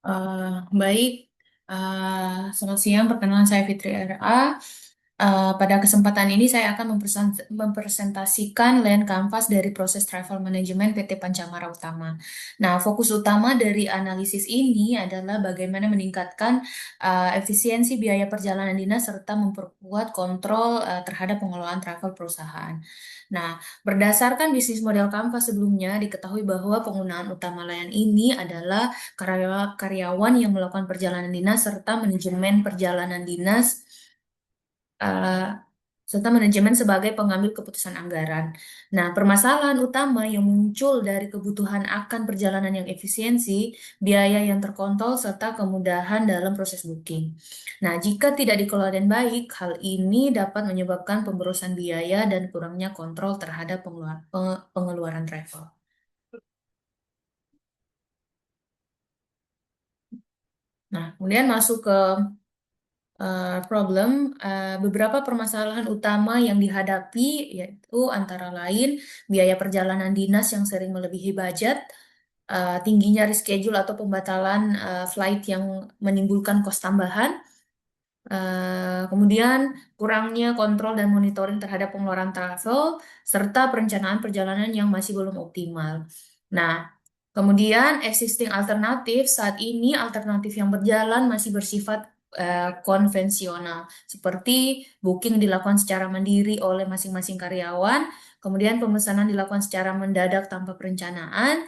Baik, selamat siang. Perkenalan saya Fitri RA. Pada kesempatan ini saya akan mempresentasikan Land Canvas dari proses travel management PT Pancamara Utama. Nah, fokus utama dari analisis ini adalah bagaimana meningkatkan efisiensi biaya perjalanan dinas serta memperkuat kontrol terhadap pengelolaan travel perusahaan. Nah, berdasarkan bisnis model Canvas sebelumnya, diketahui bahwa penggunaan utama layan ini adalah karyawan yang melakukan perjalanan dinas eh, serta manajemen sebagai pengambil keputusan anggaran. Nah, permasalahan utama yang muncul dari kebutuhan akan perjalanan yang efisiensi, biaya yang terkontrol, serta kemudahan dalam proses booking. Nah, jika tidak dikelola dengan baik, hal ini dapat menyebabkan pemborosan biaya dan kurangnya kontrol terhadap pengeluaran travel. Nah, kemudian masuk ke beberapa permasalahan utama yang dihadapi yaitu antara lain biaya perjalanan dinas yang sering melebihi budget, tingginya reschedule atau pembatalan flight yang menimbulkan kos tambahan, kemudian kurangnya kontrol dan monitoring terhadap pengeluaran travel, serta perencanaan perjalanan yang masih belum optimal. Nah, kemudian existing alternatif saat ini alternatif yang berjalan masih bersifat konvensional, seperti booking dilakukan secara mandiri oleh masing-masing karyawan, kemudian pemesanan dilakukan secara mendadak tanpa perencanaan,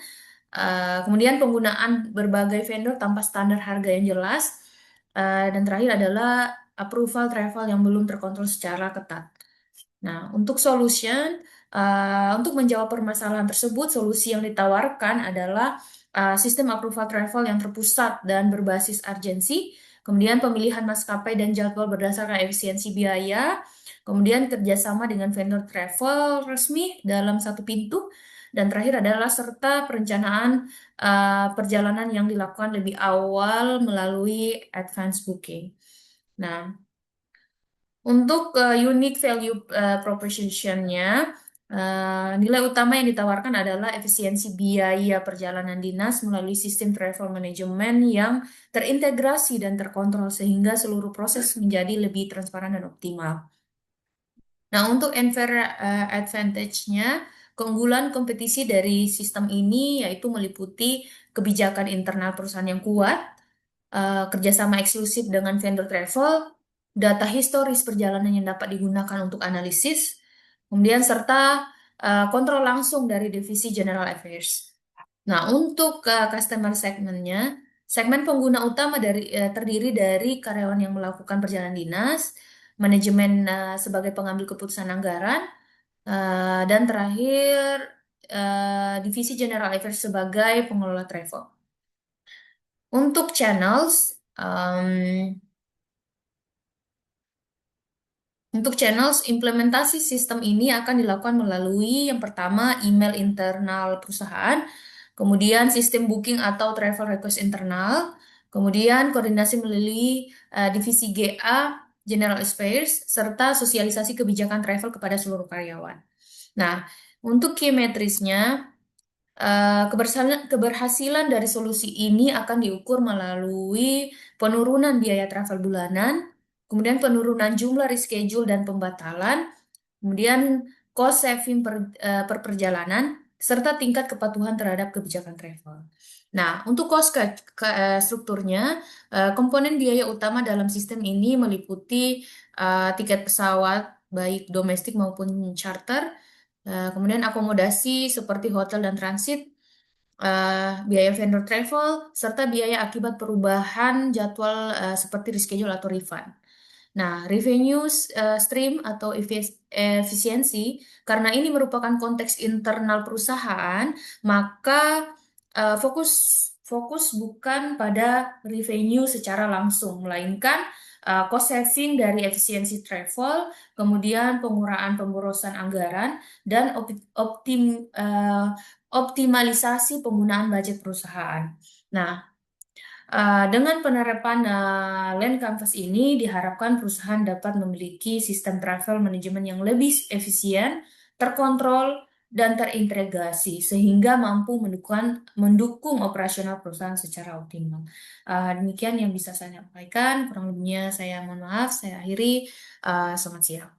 kemudian penggunaan berbagai vendor tanpa standar harga yang jelas, dan terakhir adalah approval travel yang belum terkontrol secara ketat. Nah, untuk menjawab permasalahan tersebut, solusi yang ditawarkan adalah sistem approval travel yang terpusat dan berbasis urgensi, kemudian pemilihan maskapai dan jadwal berdasarkan efisiensi biaya, kemudian kerjasama dengan vendor travel resmi dalam satu pintu, dan terakhir adalah serta perencanaan perjalanan yang dilakukan lebih awal melalui advance booking. Nah, untuk unique value proposition-nya, nilai utama yang ditawarkan adalah efisiensi biaya perjalanan dinas melalui sistem travel management yang terintegrasi dan terkontrol sehingga seluruh proses menjadi lebih transparan dan optimal. Nah, untuk unfair advantage-nya, keunggulan kompetisi dari sistem ini yaitu meliputi kebijakan internal perusahaan yang kuat, kerjasama eksklusif dengan vendor travel, data historis perjalanan yang dapat digunakan untuk analisis, kemudian serta kontrol langsung dari divisi General Affairs. Nah, untuk customer segmentnya, segmen pengguna utama terdiri dari karyawan yang melakukan perjalanan dinas, manajemen sebagai pengambil keputusan anggaran, dan terakhir divisi General Affairs sebagai pengelola travel. Untuk channels, implementasi sistem ini akan dilakukan melalui yang pertama email internal perusahaan, kemudian sistem booking atau travel request internal, kemudian koordinasi melalui divisi GA, General Affairs, serta sosialisasi kebijakan travel kepada seluruh karyawan. Nah, untuk key metrisnya, keberhasilan dari solusi ini akan diukur melalui penurunan biaya travel bulanan, kemudian penurunan jumlah reschedule dan pembatalan, kemudian cost saving per perjalanan, serta tingkat kepatuhan terhadap kebijakan travel. Nah, untuk strukturnya, komponen biaya utama dalam sistem ini meliputi tiket pesawat, baik domestik maupun charter, kemudian akomodasi seperti hotel dan transit, biaya vendor travel, serta biaya akibat perubahan jadwal seperti reschedule atau refund. Nah, revenue stream atau efisiensi, karena ini merupakan konteks internal perusahaan, maka fokus fokus bukan pada revenue secara langsung, melainkan cost saving dari efisiensi travel, kemudian pengurangan pemborosan anggaran, dan optimalisasi penggunaan budget perusahaan. Nah, dengan penerapan Land Canvas ini diharapkan perusahaan dapat memiliki sistem travel manajemen yang lebih efisien, terkontrol, dan terintegrasi sehingga mampu mendukung operasional perusahaan secara optimal. Demikian yang bisa saya sampaikan, kurang lebihnya saya mohon maaf, saya akhiri, selamat siang.